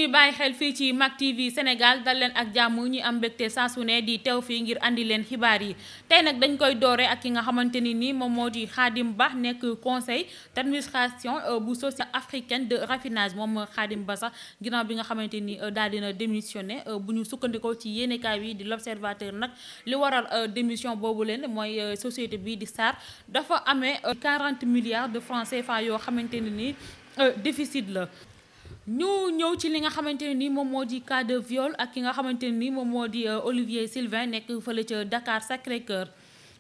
ñuy bàyyi xel fii ci Mak TV Sénégal dal leen ak jàmm ñu am mbégte saa su ne di teew fii ngir andi leen xibaar yi tey nag dañ koy doore ak ki nga xamante ni nii moom moo di Khadim Ba nekk conseil d'administration bu société africaine de raffinage moom Khadim Ba sax ginnaaw bi nga xamante ni daal dina démissionné bu ñu sukkandikoo ci yéenekaay bi di l'Observateur nag li waral démission boobu leen mooy société bi di SAR dafa amee 40 milliards de francs CFA yoo xamante ne ni déficit la. ñu ñëw ci li nga xamante ne ni moom moo di cas de viol ak ki nga xamante ne ni moom moo di Olivier Sylvain nekk fële ca Dakar Sacré-Cœur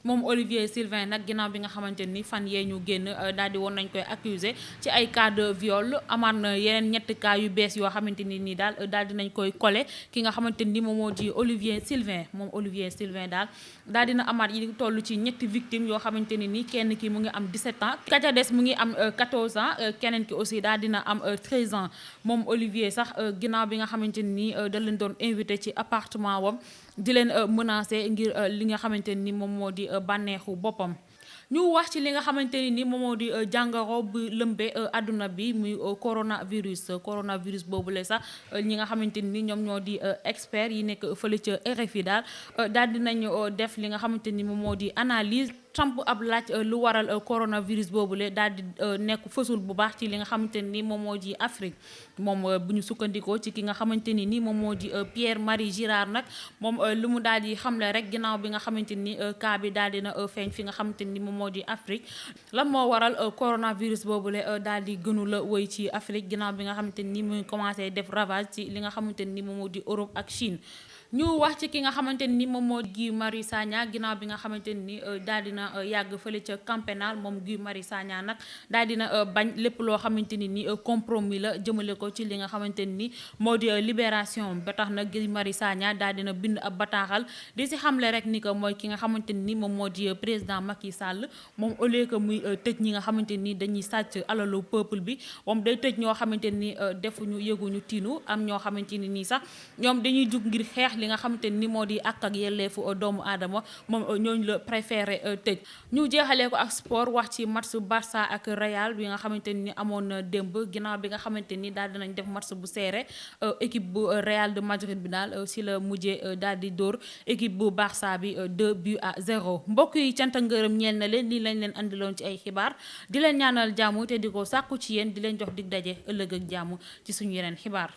moom Olivier Sylvain nag ginnaaw bi nga xamante ni fan yee ñu génn daal di woon nañ koy accusé ci ay cas de viol amaat na yeneen ñetti cas yu bees yoo xamante ni nii daal di nañ koy collé ki nga xamante ni moom moo di Olivier Sylvain moom Olivier Sylvain daal dina amaat yi toll ci ñetti victimes yoo xamante ni nii kenn ki mu ngi am 17 ans ka ca des mu ngi am 14 ans keneen ki aussi daal dina am 13 ans moom Olivier sax ginnaaw bi nga xamante ni da leen doon invité ci appartement wam di leen menacé ngir li nga xamante ni moom moo di bànneexu boppam. ñu wax ci li nga xamante ni moom moo di jàngoro bu lëmbe àdduna bi muy coronavirus boobu la sax ñi nga xamante ni ñoom ñoo di experts yi nekk fële ca RFI daal dinañ def li nga xamante ni moom moo di analyse samp ab laaj lu waral coronavirus boobule daal di nekk fësul bu baax ci li nga xamante ni moom moo di Afrique moom bu ñu sukkandikoo ci ki nga xamante ni moom moo di Pierre-Marie Girard nag moom lu mu daal di xamle rek ginnaaw bi nga xamante ni cas bi daal dina feeñ fi nga xamante ni moom moo di Afrique lan moo waral coronavirus boobule daal di gënu la woy ci Afrique ginnaaw bi nga xamante ni mu ngi commencé def ravage ci li nga xamante ni moom moo di Europe ak Chine. ñu wax ci ki nga xamante ni moom moo Guy Marius Sagna ginnaaw bi nga xamante ni daal dina yàgg fële ca camp pénal moom Guy Marius Sagna nag daal dina bañ lépp loo xamante ni compromis la jëmale ko ci li nga xamante ni moo di libération ba tax na Guy Marius Sagna daal dina bind ab bataaxal di si xamle rek ni que mooy ki nga xamante ni moom moo di président Macky Sall moom au lieu que muy tëj ñi nga xamante ni dañuy sàcc alalu peuple bi moom day tëj ñoo xamante ni defuñu yëguñu tiinu am ñoo xamante ni nii sax ñoom dañuy jug ngir xeex li nga xamante ni moo di àq ak yelleefu doomu aadama moom ñooñu la préféré tëj. ñu jeexalee ko ak sport wax ci match Barça ak Real bi nga xamante ni amoon na démb ginnaaw bi nga xamante ni daal dinañ def match bu serré équipe bu Real de Madrid bi daal si la mujjee daal di dóor équipe bu Barça bi 2-0 mbokk yi cant ak ngërëm ñeel na leen lii lañ leen andiloon ci ay xibaar di leen ñaanal jàmm te di ko sàkku ci yéen di leen jox dig daje ëllëg ak jàmm ci suñu yeneen xibaar.